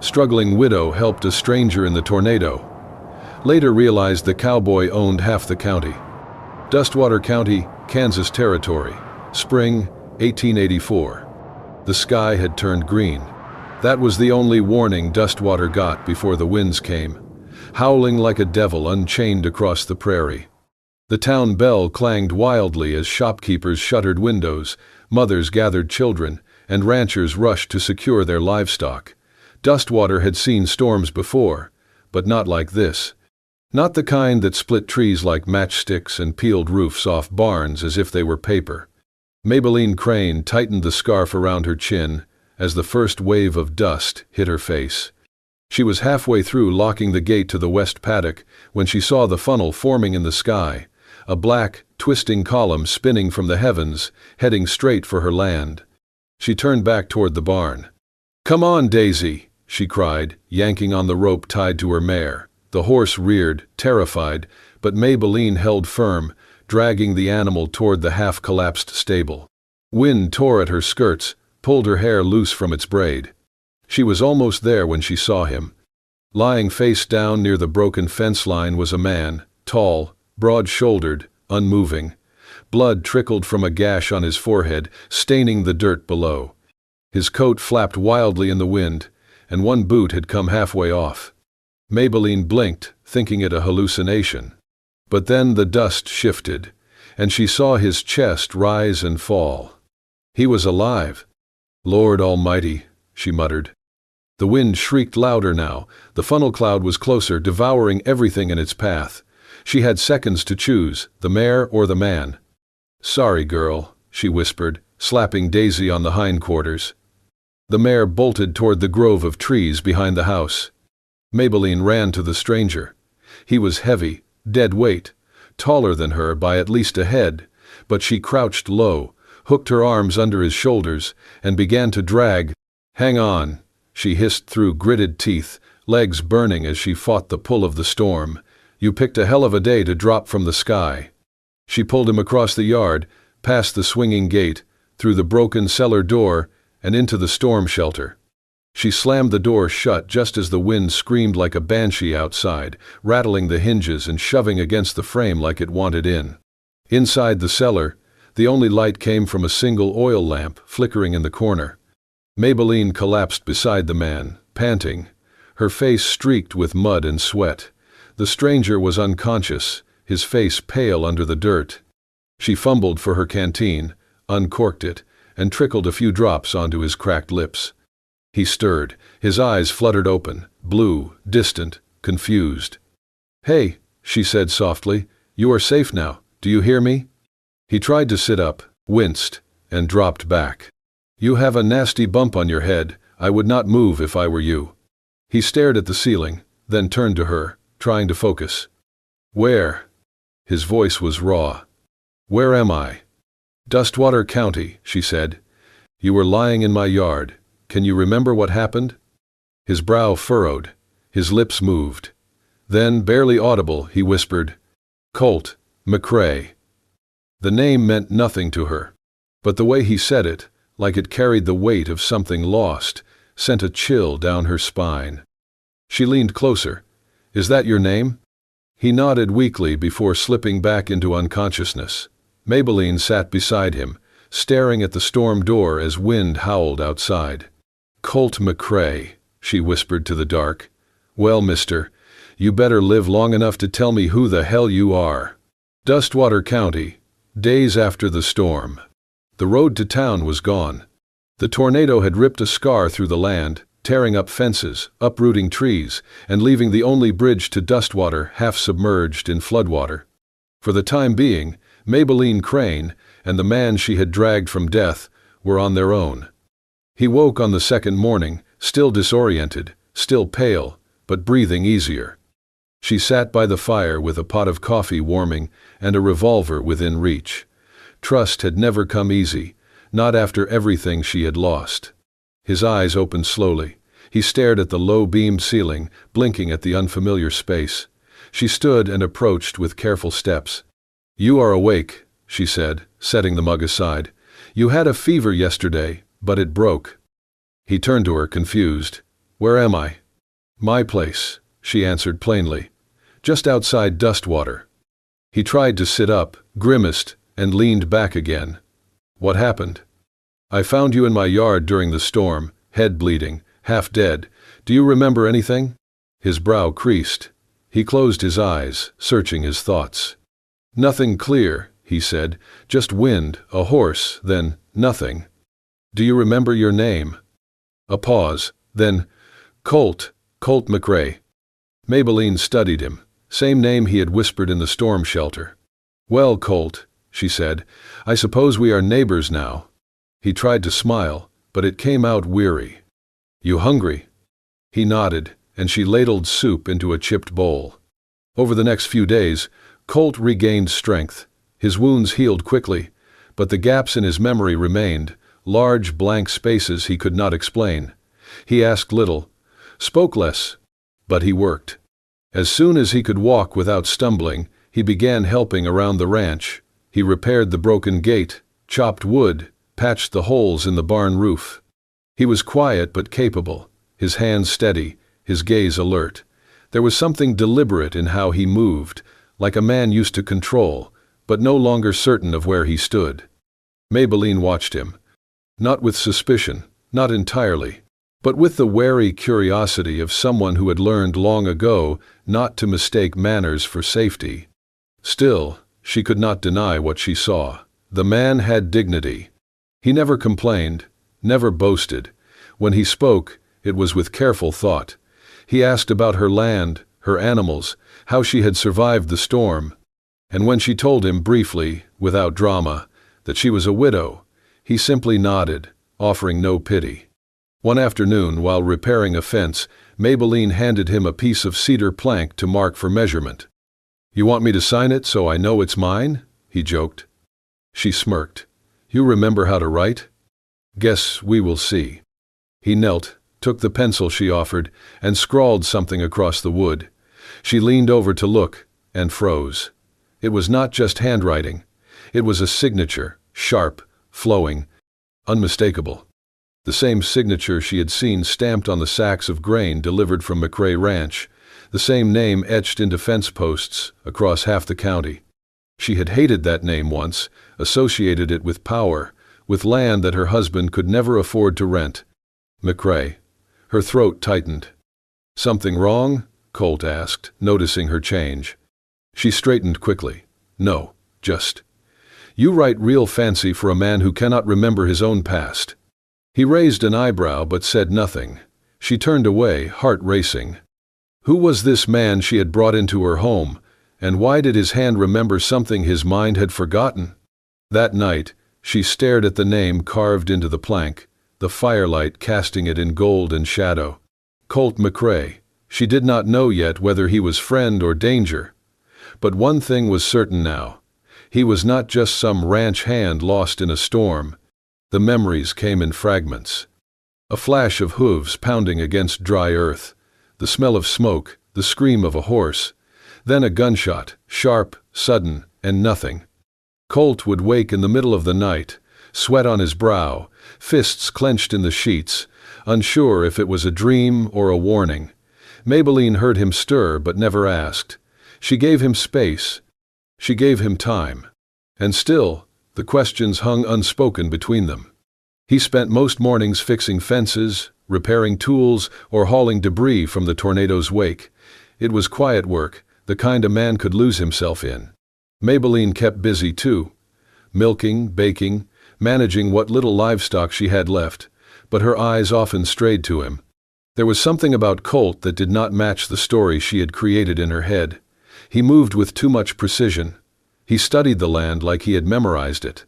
Struggling widow helped a stranger in the tornado. Later realized the cowboy owned half the county. Dustwater County, Kansas Territory. Spring, 1884. The sky had turned green. That was the only warning Dustwater got before the winds came, howling like a devil unchained across the prairie. The town bell clanged wildly as shopkeepers shuttered windows, mothers gathered children, and ranchers rushed to secure their livestock. Dustwater had seen storms before, but not like this. Not the kind that split trees like matchsticks and peeled roofs off barns as if they were paper. Maybelline Crane tightened the scarf around her chin as the first wave of dust hit her face. She was halfway through locking the gate to the west paddock when she saw the funnel forming in the sky, a black, twisting column spinning from the heavens, heading straight for her land. She turned back toward the barn. "Come on, Daisy," she cried, yanking on the rope tied to her mare. The horse reared, terrified, but Maybelline held firm, dragging the animal toward the half-collapsed stable. Wind tore at her skirts, pulled her hair loose from its braid. She was almost there when she saw him. Lying face down near the broken fence line was a man, tall, broad-shouldered, unmoving. Blood trickled from a gash on his forehead, staining the dirt below. His coat flapped wildly in the wind, and one boot had come halfway off. Maybelline blinked, thinking it a hallucination. But then the dust shifted, and she saw his chest rise and fall. He was alive. "Lord Almighty," she muttered. The wind shrieked louder now. The funnel cloud was closer, devouring everything in its path. She had seconds to choose, the mare or the man. "Sorry, girl," she whispered, slapping Daisy on the hindquarters. The mare bolted toward the grove of trees behind the house. Maybelline ran to the stranger. He was heavy, dead weight, taller than her by at least a head, but she crouched low, hooked her arms under his shoulders, and began to drag. "Hang on," she hissed through gritted teeth, legs burning as she fought the pull of the storm. "You picked a hell of a day to drop from the sky." She pulled him across the yard, past the swinging gate, through the broken cellar door, and into the storm shelter. She slammed the door shut just as the wind screamed like a banshee outside, rattling the hinges and shoving against the frame like it wanted in. Inside the cellar, the only light came from a single oil lamp flickering in the corner. Maybelline collapsed beside the man, panting, her face streaked with mud and sweat. The stranger was unconscious, his face pale under the dirt. She fumbled for her canteen, uncorked it, and trickled a few drops onto his cracked lips. He stirred, his eyes fluttered open, blue, distant, confused. "Hey," she said softly, "you are safe now, do you hear me?" He tried to sit up, winced, and dropped back. "You have a nasty bump on your head, I would not move if I were you." He stared at the ceiling, then turned to her, trying to focus. "Where?" His voice was raw. "Where am I?" "Dustwater County," she said. "You were lying in my yard. Can you remember what happened?" His brow furrowed, his lips moved. Then, barely audible, he whispered, "Colt McCrae." The name meant nothing to her, but the way he said it, like it carried the weight of something lost, sent a chill down her spine. She leaned closer. "Is that your name?" He nodded weakly before slipping back into unconsciousness. Maybelline sat beside him, staring at the storm door as wind howled outside. "Colt McCrae," she whispered to the dark. "Well, mister, you better live long enough to tell me who the hell you are." Dustwater County, days after the storm. The road to town was gone. The tornado had ripped a scar through the land, tearing up fences, uprooting trees, and leaving the only bridge to Dustwater half submerged in floodwater. For the time being, Maybelline Crane and the man she had dragged from death were on their own. He woke on the second morning, still disoriented, still pale, but breathing easier. She sat by the fire with a pot of coffee warming and a revolver within reach. Trust had never come easy, not after everything she had lost. His eyes opened slowly. He stared at the low-beamed ceiling, blinking at the unfamiliar space. She stood and approached with careful steps. "You are awake," she said, setting the mug aside. "You had a fever yesterday, but it broke." He turned to her, confused. Where am I? My place, she answered plainly. Just outside Dustwater. He tried to sit up, grimaced, and leaned back again. What happened? I found you in my yard during the storm, head bleeding, half dead. Do you remember anything? His brow creased. He closed his eyes, searching his thoughts. Nothing clear, he said. Just wind, a horse, then nothing. Do you remember your name? A pause, then, Colt McRae. Maybelline studied him. Same name he had whispered in the storm shelter. Well, Colt, she said, I suppose we are neighbors now. He tried to smile, but it came out weary. You hungry? He nodded, and she ladled soup into a chipped bowl. Over the next few days, Colt regained strength. His wounds healed quickly, but the gaps in his memory remained, large blank spaces he could not explain. He asked little, spoke less, but he worked. As soon as he could walk without stumbling, he began helping around the ranch. He repaired the broken gate, chopped wood, patched the holes in the barn roof. He was quiet but capable, his hands steady, his gaze alert. There was something deliberate in how he moved, like a man used to control, but no longer certain of where he stood. Maybelline watched him. Not with suspicion, not entirely, but with the wary curiosity of someone who had learned long ago not to mistake manners for safety. Still, she could not deny what she saw. The man had dignity. He never complained, never boasted. When he spoke, it was with careful thought. He asked about her land, her animals, how she had survived the storm. And when she told him briefly, without drama, that she was a widow, he simply nodded, offering no pity. One afternoon, while repairing a fence, Maybelline handed him a piece of cedar plank to mark for measurement. You want me to sign it so I know it's mine? He joked. She smirked. You remember how to write? Guess we will see. He knelt, took the pencil she offered, and scrawled something across the wood. She leaned over to look, and froze. It was not just handwriting. It was a signature, sharp, flowing, unmistakable. The same signature she had seen stamped on the sacks of grain delivered from McRae Ranch, the same name etched into fence posts across half the county. She had hated that name once, associated it with power, with land that her husband could never afford to rent. McRae. Her throat tightened. Something wrong? Colt asked, noticing her change. She straightened quickly. No, just. You write real fancy for a man who cannot remember his own past. He raised an eyebrow but said nothing. She turned away, heart racing. Who was this man she had brought into her home, and why did his hand remember something his mind had forgotten? That night, she stared at the name carved into the plank, the firelight casting it in gold and shadow. Colt McRae. She did not know yet whether he was friend or danger. But one thing was certain now. He was not just some ranch hand lost in a storm. The memories came in fragments. A flash of hooves pounding against dry earth, the smell of smoke, the scream of a horse, then a gunshot, sharp, sudden, and nothing. Colt would wake in the middle of the night, sweat on his brow, fists clenched in the sheets, unsure if it was a dream or a warning. Maybelline heard him stir but never asked. She gave him space. She gave him time. And still, the questions hung unspoken between them. He spent most mornings fixing fences, repairing tools, or hauling debris from the tornado's wake. It was quiet work, the kind a man could lose himself in. Maybelline kept busy too, milking, baking, managing what little livestock she had left, but her eyes often strayed to him. There was something about Colt that did not match the story she had created in her head. He moved with too much precision. He studied the land like he had memorized it.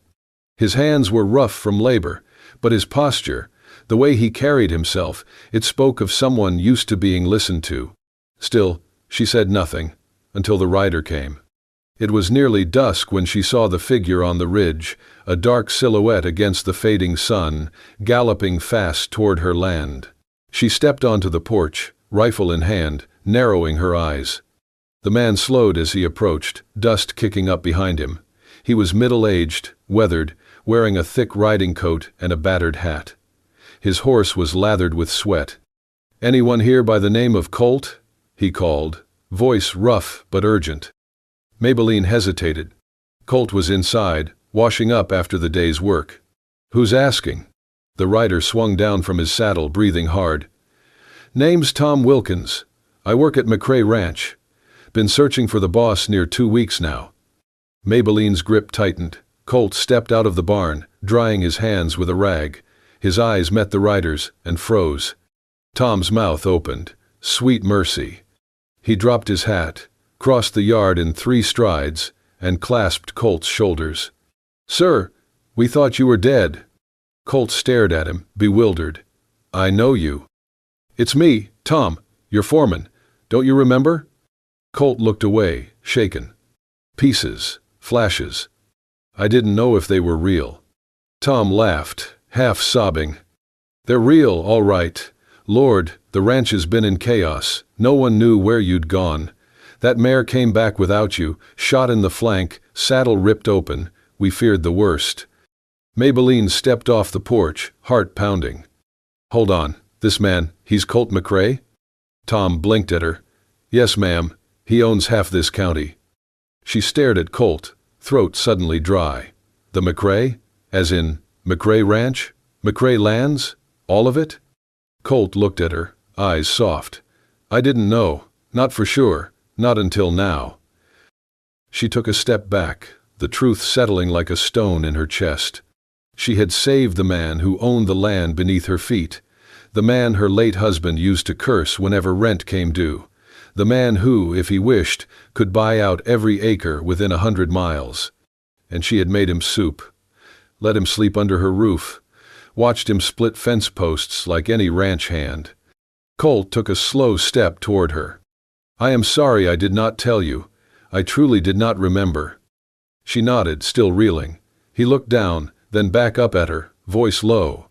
His hands were rough from labor, but his posture, the way he carried himself, it spoke of someone used to being listened to. Still, she said nothing, until the rider came. It was nearly dusk when she saw the figure on the ridge, a dark silhouette against the fading sun, galloping fast toward her land. She stepped onto the porch, rifle in hand, narrowing her eyes. The man slowed as he approached, dust kicking up behind him. He was middle-aged, weathered, wearing a thick riding coat and a battered hat. His horse was lathered with sweat. "Anyone here by the name of Colt?" he called, voice rough but urgent. Maybelline hesitated. Colt was inside, washing up after the day's work. "Who's asking?" The rider swung down from his saddle, breathing hard. "Name's Tom Wilkins. I work at McCrae Ranch. Been searching for the boss near 2 weeks now." Maybelline's grip tightened. Colt stepped out of the barn, drying his hands with a rag. His eyes met the rider's and froze. Tom's mouth opened. Sweet mercy. He dropped his hat, crossed the yard in 3 strides, and clasped Colt's shoulders. "Sir, we thought you were dead." Colt stared at him, bewildered. "I know you." "It's me, Tom, your foreman. Don't you remember?" Colt looked away, shaken. "Pieces, flashes. I didn't know if they were real." Tom laughed, half sobbing. "They're real, all right. Lord, the ranch has been in chaos. No one knew where you'd gone. That mare came back without you, shot in the flank, saddle ripped open. We feared the worst." Maybelline stepped off the porch, heart pounding. "Hold on, this man, he's Colt McCrae?" Tom blinked at her. "Yes, ma'am. He owns half this county." She stared at Colt, throat suddenly dry. "The McCrae? As in McCrae Ranch? McCrae Lands? All of it?" Colt looked at her, eyes soft. "I didn't know. Not for sure. Not until now." She took a step back, the truth settling like a stone in her chest. She had saved the man who owned the land beneath her feet, the man her late husband used to curse whenever rent came due, the man who, if he wished, could buy out every acre within 100 miles. And she had made him soup, let him sleep under her roof, watched him split fence posts like any ranch hand. Colt took a slow step toward her. "I am sorry I did not tell you. I truly did not remember." She nodded, still reeling. He looked down, then back up at her, voice low.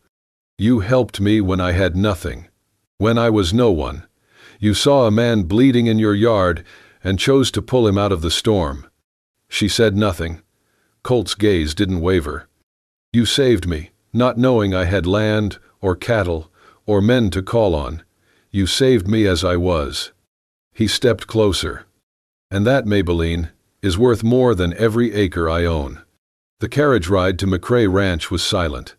"You helped me when I had nothing. When I was no one. You saw a man bleeding in your yard and chose to pull him out of the storm." She said nothing. Colt's gaze didn't waver. "You saved me, not knowing I had land or cattle or men to call on. You saved me as I was." He stepped closer. "And that, Maybelline, is worth more than every acre I own." The carriage ride to McCrae Ranch was silent.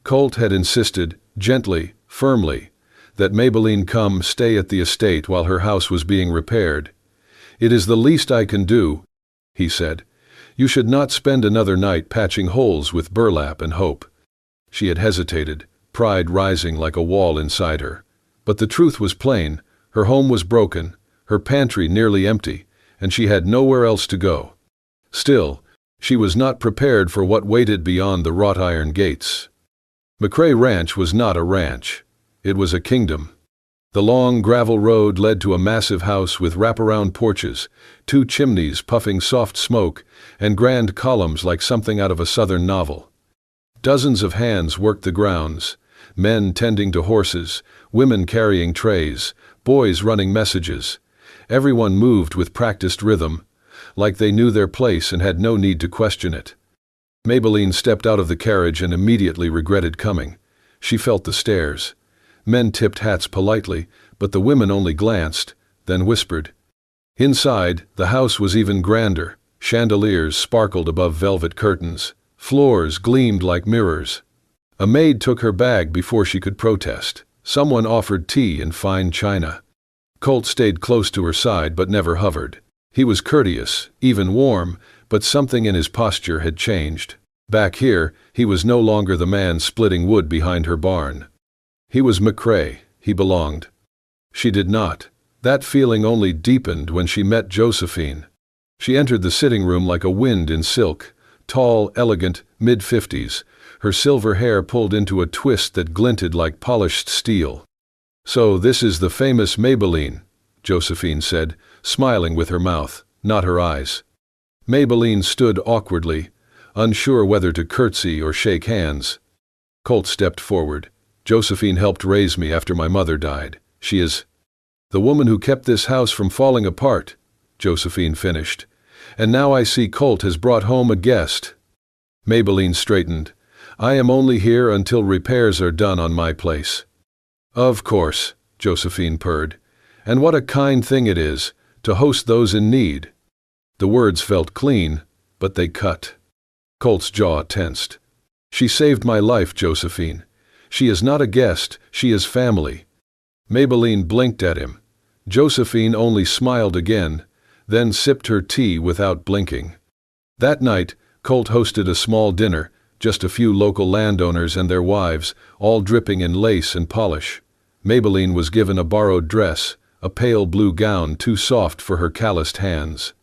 Colt had insisted, gently, firmly, that Maybelline come stay at the estate while her house was being repaired. "It is the least I can do," he said. "You should not spend another night patching holes with burlap and hope." She had hesitated, pride rising like a wall inside her. But the truth was plain. Her home was broken, her pantry nearly empty, and she had nowhere else to go. Still, she was not prepared for what waited beyond the wrought iron gates. McCrae Ranch was not a ranch. It was a kingdom. The long gravel road led to a massive house with wraparound porches, 2 chimneys puffing soft smoke, and grand columns like something out of a southern novel. Dozens of hands worked the grounds, men tending to horses, women carrying trays, boys running messages. Everyone moved with practiced rhythm, like they knew their place and had no need to question it. Maybelline stepped out of the carriage and immediately regretted coming. She felt the stares. Men tipped hats politely, but the women only glanced, then whispered. Inside, the house was even grander. Chandeliers sparkled above velvet curtains. Floors gleamed like mirrors. A maid took her bag before she could protest. Someone offered tea in fine china. Colt stayed close to her side but never hovered. He was courteous, even warm, but something in his posture had changed. Back here, he was no longer the man splitting wood behind her barn. He was McCrae. He belonged. She did not. That feeling only deepened when she met Josephine. She entered the sitting room like a wind in silk, tall, elegant, mid-50s, her silver hair pulled into a twist that glinted like polished steel. "So this is the famous Maybelline," Josephine said, smiling with her mouth, not her eyes. Maybelline stood awkwardly, unsure whether to curtsy or shake hands. Colt stepped forward. "Josephine helped raise me after my mother died. She is the woman who kept this house from falling apart," Josephine finished. "And now I see Colt has brought home a guest." Maybelline straightened. "I am only here until repairs are done on my place." "Of course," Josephine purred. "And what a kind thing it is to host those in need." The words felt clean, but they cut. Colt's jaw tensed. "She saved my life, Josephine. She is not a guest, she is family." Maybelline blinked at him. Josephine only smiled again, then sipped her tea without blinking. That night, Colt hosted a small dinner, just a few local landowners and their wives, all dripping in lace and polish. Maybelline was given a borrowed dress, a pale blue gown too soft for her calloused hands.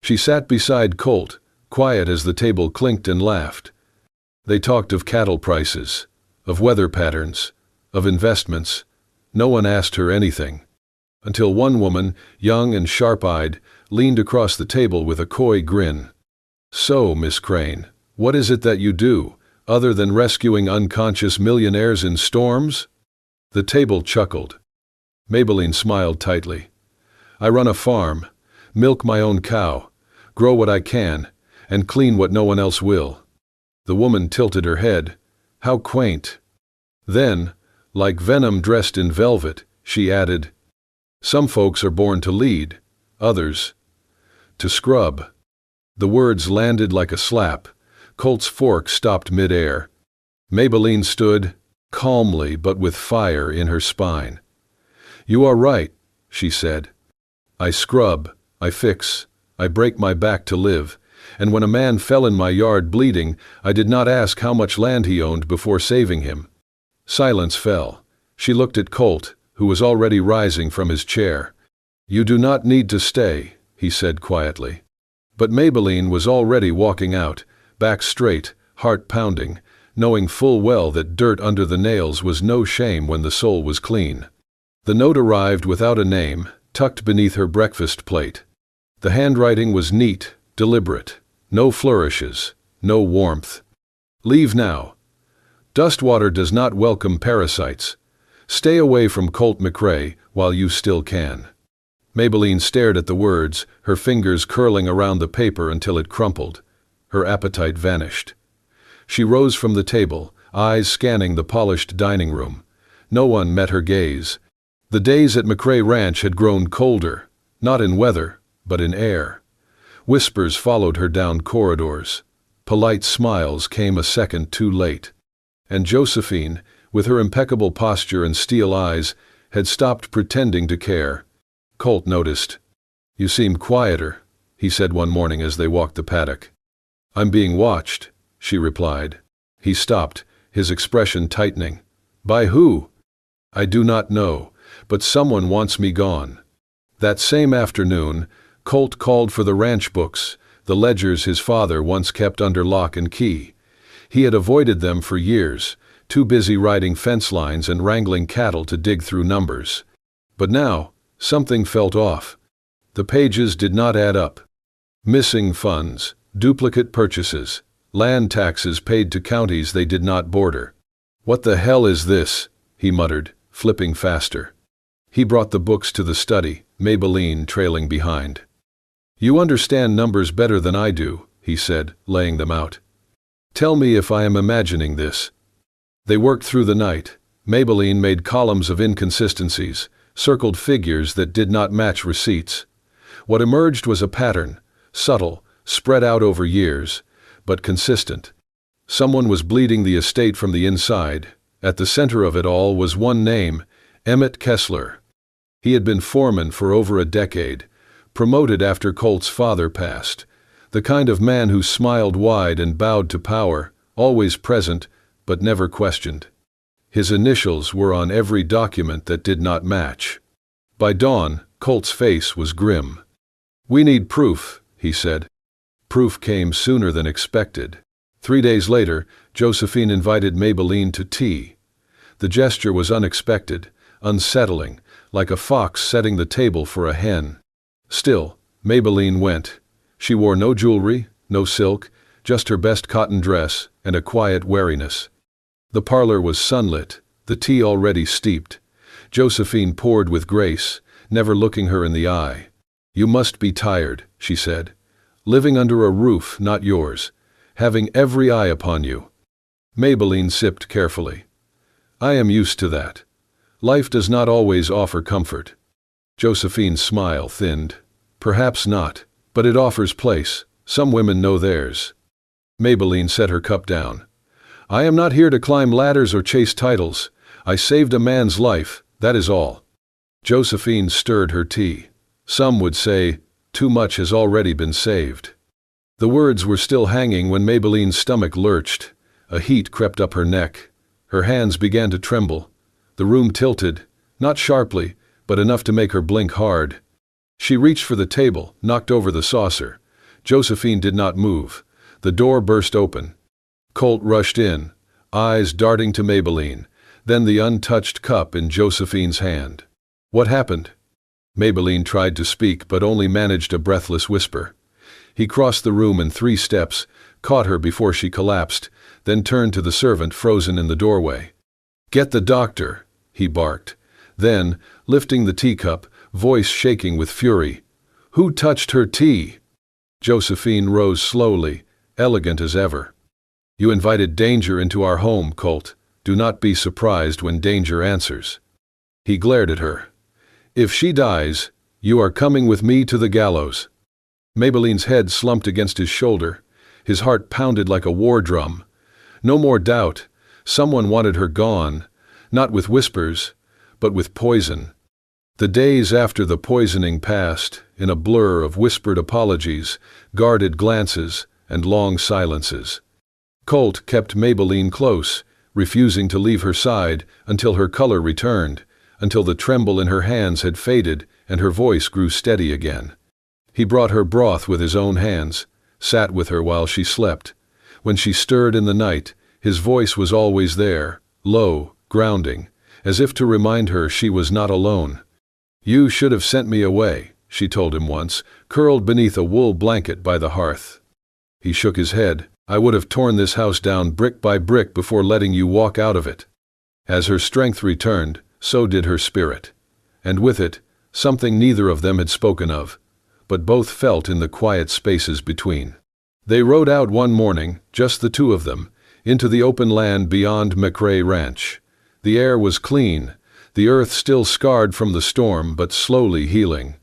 She sat beside Colt, quiet as the table clinked and laughed. They talked of cattle prices, of weather patterns, of investments. No one asked her anything. Until one woman, young and sharp-eyed, leaned across the table with a coy grin. "So, Miss Crane, what is it that you do, other than rescuing unconscious millionaires in storms?" The table chuckled. Maybelline smiled tightly. "I run a farm, milk my own cow, grow what I can, and clean what no one else will." The woman tilted her head. "How quaint." Then, like venom dressed in velvet, she added, "Some folks are born to lead, others to scrub." The words landed like a slap. Colt's fork stopped mid-air. Maybelline stood, calmly but with fire in her spine. "You are right," she said. "I scrub, I fix, I break my back to live, and when a man fell in my yard bleeding, I did not ask how much land he owned before saving him." Silence fell. She looked at Colt, who was already rising from his chair. "You do not need to stay," he said quietly. But Maybelline was already walking out, back straight, heart pounding, knowing full well that dirt under the nails was no shame when the soul was clean. The note arrived without a name, tucked beneath her breakfast plate. The handwriting was neat, deliberate. No flourishes, no warmth. "Leave now. Dustwater does not welcome parasites. Stay away from Colt McCrae while you still can." Maybelline stared at the words, her fingers curling around the paper until it crumpled. Her appetite vanished. She rose from the table, eyes scanning the polished dining room. No one met her gaze. The days at McCrae Ranch had grown colder, not in weather, but in air. Whispers followed her down corridors. Polite smiles came a second too late. And Josephine, with her impeccable posture and steel eyes, had stopped pretending to care. Colt noticed. "You seem quieter," he said one morning as they walked the paddock. "I'm being watched," she replied. He stopped, his expression tightening. "By who?" "I do not know, but someone wants me gone." That same afternoon, Colt called for the ranch books, the ledgers his father once kept under lock and key. He had avoided them for years, too busy riding fence lines and wrangling cattle to dig through numbers. But now, something felt off. The pages did not add up. Missing funds, duplicate purchases, land taxes paid to counties they did not border. "What the hell is this?" he muttered, flipping faster. He brought the books to the study, Maybelline trailing behind. "You understand numbers better than I do," he said, laying them out. "Tell me if I am imagining this." They worked through the night. Maybelline made columns of inconsistencies, circled figures that did not match receipts. What emerged was a pattern, subtle, spread out over years, but consistent. Someone was bleeding the estate from the inside. At the center of it all was one name, Emmett Kessler. He had been foreman for over a decade, promoted after Colt's father passed, the kind of man who smiled wide and bowed to power, always present, but never questioned. His initials were on every document that did not match. By dawn, Colt's face was grim. "We need proof," he said. Proof came sooner than expected. 3 days later, Josephine invited Maybelline to tea. The gesture was unexpected, unsettling, like a fox setting the table for a hen. Still, Maybelline went. She wore no jewelry, no silk, just her best cotton dress and a quiet wariness. The parlor was sunlit, the tea already steeped. Josephine poured with grace, never looking her in the eye. "You must be tired," she said. "Living under a roof not yours, having every eye upon you." Maybelline sipped carefully. "I am used to that. Life does not always offer comfort. Josephine's smile thinned. Perhaps not, but it offers place. Some women know theirs. Maybelline set her cup down. I am not here to climb ladders or chase titles. I saved a man's life, that is all. Josephine stirred her tea. Some would say, too much has already been saved. The words were still hanging when Maybelline's stomach lurched. A heat crept up her neck. Her hands began to tremble. The room tilted, not sharply, but enough to make her blink hard. She reached for the table, knocked over the saucer. Josephine did not move. The door burst open. Colt rushed in, eyes darting to Maybelline, then the untouched cup in Josephine's hand. What happened? Maybelline tried to speak but only managed a breathless whisper. He crossed the room in 3 steps, caught her before she collapsed, then turned to the servant frozen in the doorway. Get the doctor, he barked. Then, lifting the teacup, voice shaking with fury. Who touched her tea? Josephine rose slowly, elegant as ever. You invited danger into our home, Colt. Do not be surprised when danger answers. He glared at her. If she dies, you are coming with me to the gallows. Maybelline's head slumped against his shoulder. His heart pounded like a war drum. No more doubt. Someone wanted her gone, not with whispers, but with poison. The days after the poisoning passed in a blur of whispered apologies, guarded glances, and long silences. Colt kept Maybelline close, refusing to leave her side until her color returned, until the tremble in her hands had faded and her voice grew steady again. He brought her broth with his own hands, sat with her while she slept. When she stirred in the night, his voice was always there, low, grounding, as if to remind her she was not alone. You should have sent me away, she told him once, curled beneath a wool blanket by the hearth. He shook his head. I would have torn this house down brick by brick before letting you walk out of it. As her strength returned, so did her spirit. And with it, something neither of them had spoken of, but both felt in the quiet spaces between. They rode out one morning, just the 2 of them, into the open land beyond McRae Ranch. The air was clean, the earth still scarred from the storm but slowly healing.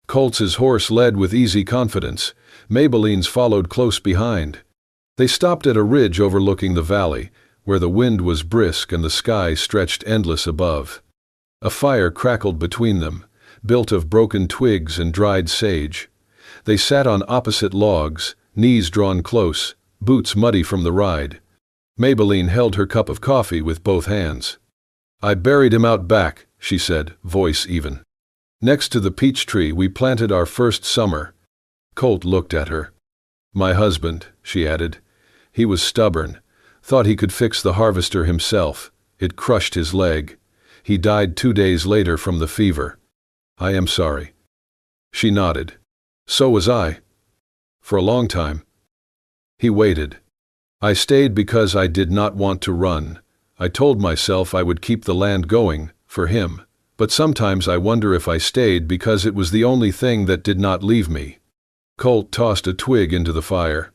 Colt's horse led with easy confidence. Maybelline's followed close behind. They stopped at a ridge overlooking the valley, where the wind was brisk and the sky stretched endless above. A fire crackled between them, built of broken twigs and dried sage. They sat on opposite logs, knees drawn close, boots muddy from the ride. Maybelline held her cup of coffee with both hands. I buried him out back, she said, voice even. Next to the peach tree we planted our first summer. Colt looked at her. My husband, she added. He was stubborn, thought he could fix the harvester himself. It crushed his leg. He died 2 days later from the fever. I am sorry. She nodded. So was I. For a long time. He waited. I stayed because I did not want to run. I told myself I would keep the land going, for him. But sometimes I wonder if I stayed because it was the only thing that did not leave me. Colt tossed a twig into the fire.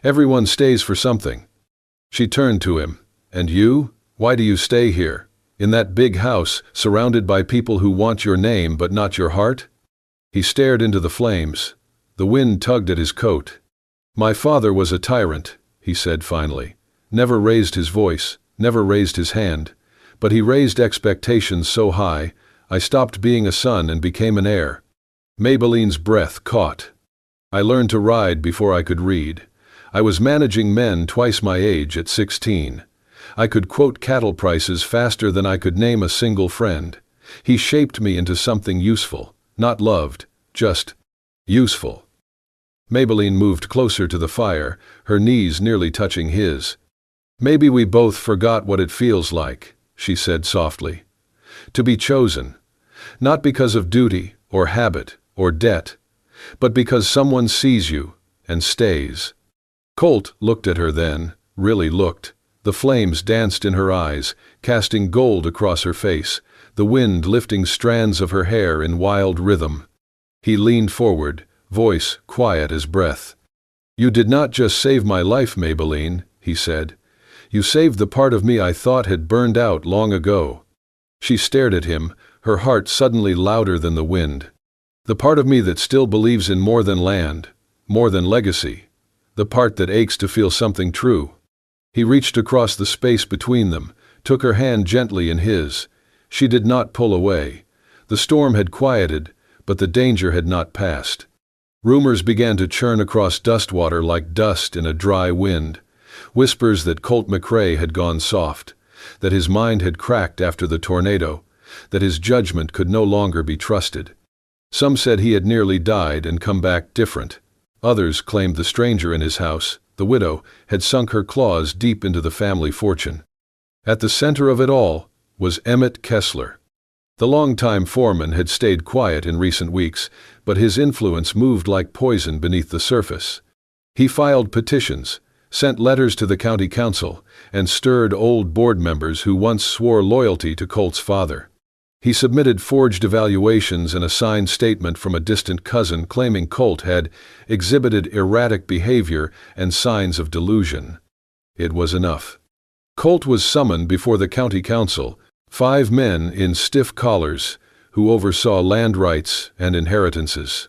Everyone stays for something. She turned to him. And you? Why do you stay here? In that big house, surrounded by people who want your name but not your heart? He stared into the flames. The wind tugged at his coat. My father was a tyrant, he said finally. Never raised his voice, never raised his hand. But he raised expectations so high, I stopped being a son and became an heir. Maybelline's breath caught. I learned to ride before I could read. I was managing men twice my age at 16. I could quote cattle prices faster than I could name a single friend. He shaped me into something useful, not loved, just useful. Maybelline moved closer to the fire, her knees nearly touching his. Maybe we both forgot what it feels like, she said softly. To be chosen, not because of duty or habit or debt, but because someone sees you and stays. Colt looked at her then, really looked. The flames danced in her eyes, casting gold across her face, the wind lifting strands of her hair in wild rhythm. He leaned forward, voice quiet as breath. You did not just save my life, Maybelline, he said. You saved the part of me I thought had burned out long ago. She stared at him, her heart suddenly louder than the wind. The part of me that still believes in more than land, more than legacy. The part that aches to feel something true. He reached across the space between them, took her hand gently in his. She did not pull away. The storm had quieted, but the danger had not passed. Rumors began to churn across Dustwater like dust in a dry wind. Whispers that Colt McCrae had gone soft, that his mind had cracked after the tornado, that his judgment could no longer be trusted. Some said he had nearly died and come back different. Others claimed the stranger in his house, the widow, had sunk her claws deep into the family fortune. At the center of it all was Emmett Kessler. The longtime foreman had stayed quiet in recent weeks, but his influence moved like poison beneath the surface. He filed petitions, sent letters to the county council, and stirred old board members who once swore loyalty to Colt's father. He submitted forged evaluations and a signed statement from a distant cousin claiming Colt had exhibited erratic behavior and signs of delusion. It was enough. Colt was summoned before the county council, 5 men in stiff collars who oversaw land rights and inheritances.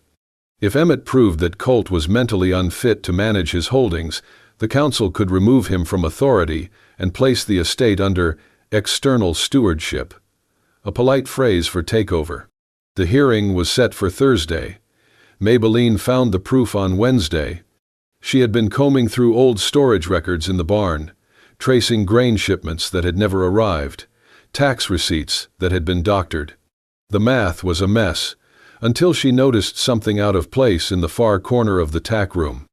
If Emmett proved that Colt was mentally unfit to manage his holdings, the council could remove him from authority and place the estate under external stewardship, a polite phrase for takeover. The hearing was set for Thursday. Maybelline found the proof on Wednesday. She had been combing through old storage records in the barn, tracing grain shipments that had never arrived, tax receipts that had been doctored. The math was a mess, until she noticed something out of place in the far corner of the tack room.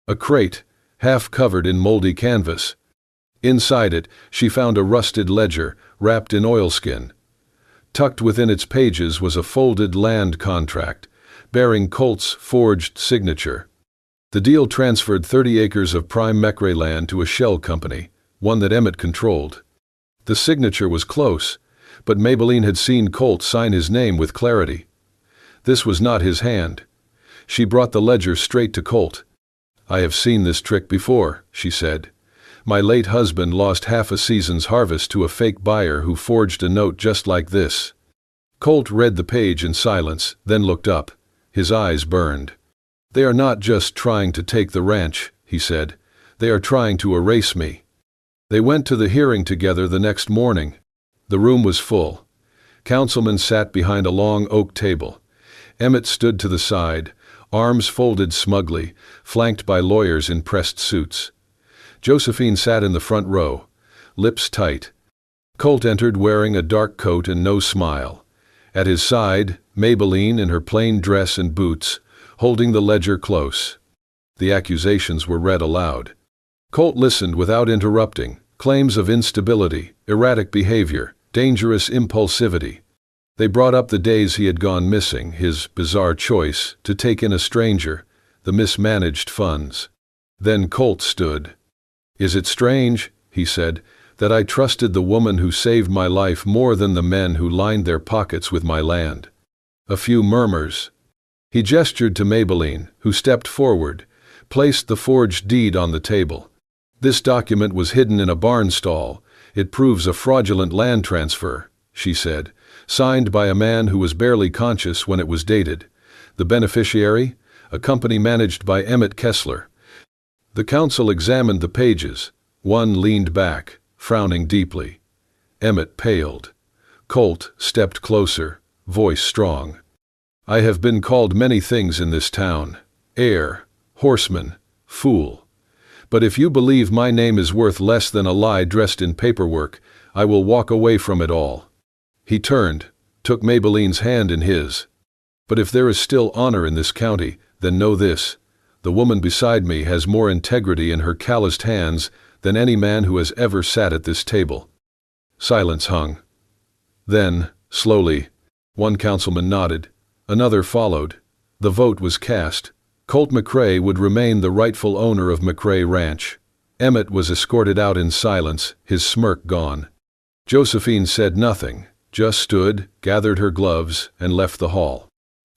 A crate, half covered in moldy canvas. Inside it, she found a rusted ledger, wrapped in oilskin. Tucked within its pages was a folded land contract, bearing Colt's forged signature. The deal transferred 30 acres of prime McRae land to a shell company, one that Emmett controlled. The signature was close, but Maybelline had seen Colt sign his name with clarity. This was not his hand. She brought the ledger straight to Colt. "I have seen this trick before," she said. "My late husband lost half a season's harvest to a fake buyer who forged a note just like this." Colt read the page in silence, then looked up. His eyes burned. "They are not just trying to take the ranch," he said. "They are trying to erase me." They went to the hearing together the next morning. The room was full. Councilmen sat behind a long oak table. Emmett stood to the side, arms folded smugly, flanked by lawyers in pressed suits. Josephine sat in the front row, lips tight. Colt entered wearing a dark coat and no smile. At his side, Maybelline in her plain dress and boots, holding the ledger close. The accusations were read aloud. Colt listened without interrupting. Claims of instability, erratic behavior, dangerous impulsivity. They brought up the days he had gone missing, his bizarre choice to take in a stranger, the mismanaged funds. Then Colt stood. "Is it strange," he said, "that I trusted the woman who saved my life more than the men who lined their pockets with my land?" A few murmurs. He gestured to Maybelline, who stepped forward, placed the forged deed on the table. "This document was hidden in a barn stall. It proves a fraudulent land transfer," she said, "signed by a man who was barely conscious when it was dated. The beneficiary? A company managed by Emmett Kessler." The council examined the pages. One leaned back, frowning deeply. Emmett paled. Colt stepped closer, voice strong. "I have been called many things in this town. Heir, horseman, fool. But if you believe my name is worth less than a lie dressed in paperwork, I will walk away from it all." He turned, took Maybelline's hand in his. "But if there is still honor in this county, then know this. The woman beside me has more integrity in her calloused hands than any man who has ever sat at this table." Silence hung. Then, slowly, one councilman nodded. Another followed. The vote was cast. Colt McCrae would remain the rightful owner of McCrae Ranch. Emmett was escorted out in silence, his smirk gone. Josephine said nothing, just stood, gathered her gloves, and left the hall.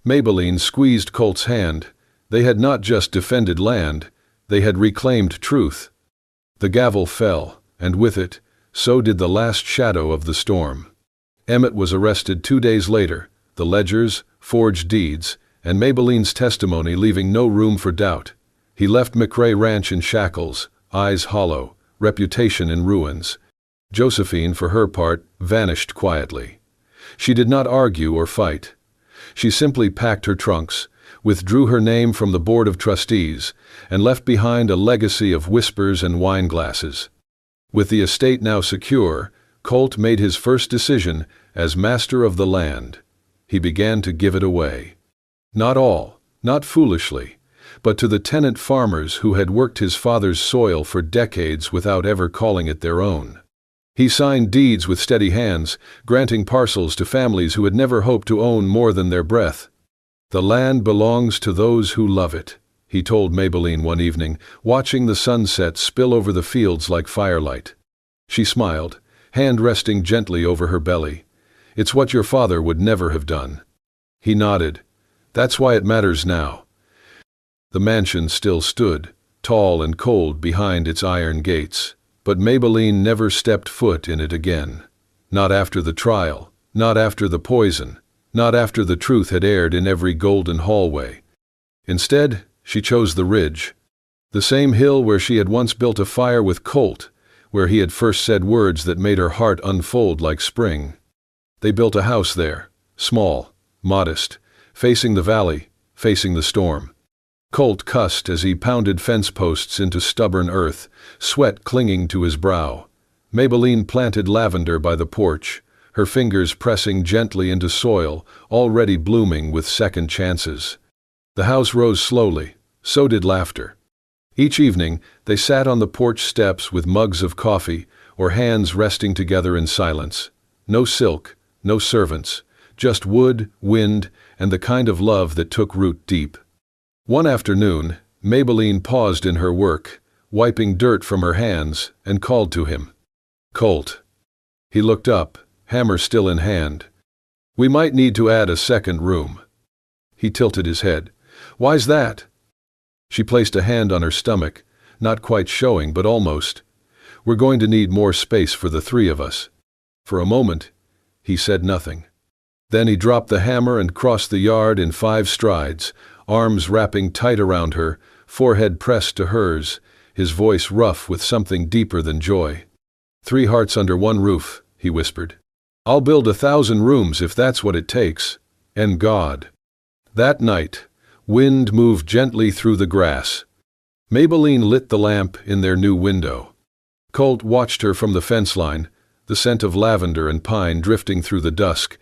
Maybelline squeezed Colt's hand. They had not just defended land, they had reclaimed truth. The gavel fell, and with it, so did the last shadow of the storm. Emmett was arrested 2 days later, the ledgers, forged deeds, and Maybelline's testimony leaving no room for doubt. He left McRae Ranch in shackles, eyes hollow, reputation in ruins. Josephine, for her part, vanished quietly. She did not argue or fight. She simply packed her trunks, withdrew her name from the Board of Trustees, and left behind a legacy of whispers and wine glasses. With the estate now secure, Colt made his first decision as master of the land. He began to give it away. Not all, not foolishly, but to the tenant farmers who had worked his father's soil for decades without ever calling it their own. He signed deeds with steady hands, granting parcels to families who had never hoped to own more than their breath. "The land belongs to those who love it," he told Maybelline one evening, watching the sunset spill over the fields like firelight. She smiled, hand resting gently over her belly. "It's what your father would never have done." He nodded. "That's why it matters now." The mansion still stood, tall and cold behind its iron gates, but Maybelline never stepped foot in it again. Not after the trial, not after the poison, not after the truth had aired in every golden hallway. Instead, she chose the ridge, the same hill where she had once built a fire with Colt, where he had first said words that made her heart unfold like spring. They built a house there, small, modest, facing the valley, facing the storm. Colt cussed as he pounded fence posts into stubborn earth, sweat clinging to his brow. Maybelline planted lavender by the porch, her fingers pressing gently into soil already blooming with second chances. The house rose slowly, so did laughter. Each evening, they sat on the porch steps with mugs of coffee or hands resting together in silence. No silk, no servants, just wood, wind, and the kind of love that took root deep. One afternoon, Maybelline paused in her work, wiping dirt from her hands, and called to him. "Colt." He looked up, hammer still in hand. "We might need to add a second room." He tilted his head. "Why's that?" She placed a hand on her stomach, not quite showing but almost. "We're going to need more space for the three of us." For a moment, he said nothing. Then he dropped the hammer and crossed the yard in 5 strides, arms wrapping tight around her, forehead pressed to hers, his voice rough with something deeper than joy. "3 hearts under one roof," he whispered. "I'll build 1,000 rooms if that's what it takes. And God." That night, wind moved gently through the grass. Maybelline lit the lamp in their new window. Colt watched her from the fence line, the scent of lavender and pine drifting through the dusk.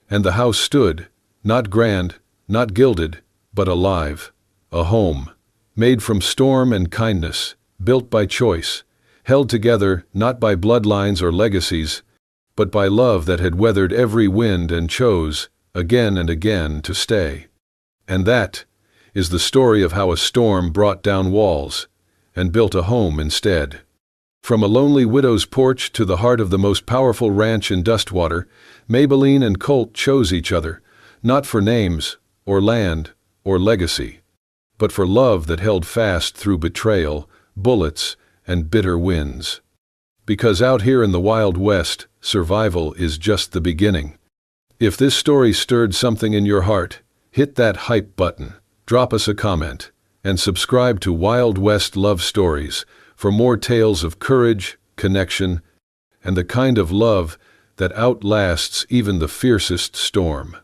And the house stood, not grand, not gilded, but alive. A home, made from storm and kindness, built by choice, held together not by bloodlines or legacies, but by love that had weathered every wind and chose, again and again, to stay. And that is the story of how a storm brought down walls and built a home instead. From a lonely widow's porch to the heart of the most powerful ranch in Dustwater, Maybelline and Colt chose each other, not for names, or land, or legacy, but for love that held fast through betrayal, bullets, and bitter winds. Because out here in the Wild West, survival is just the beginning. If this story stirred something in your heart, hit that hype button, drop us a comment, and subscribe to Wild West Love Stories for more tales of courage, connection, and the kind of love that outlasts even the fiercest storm.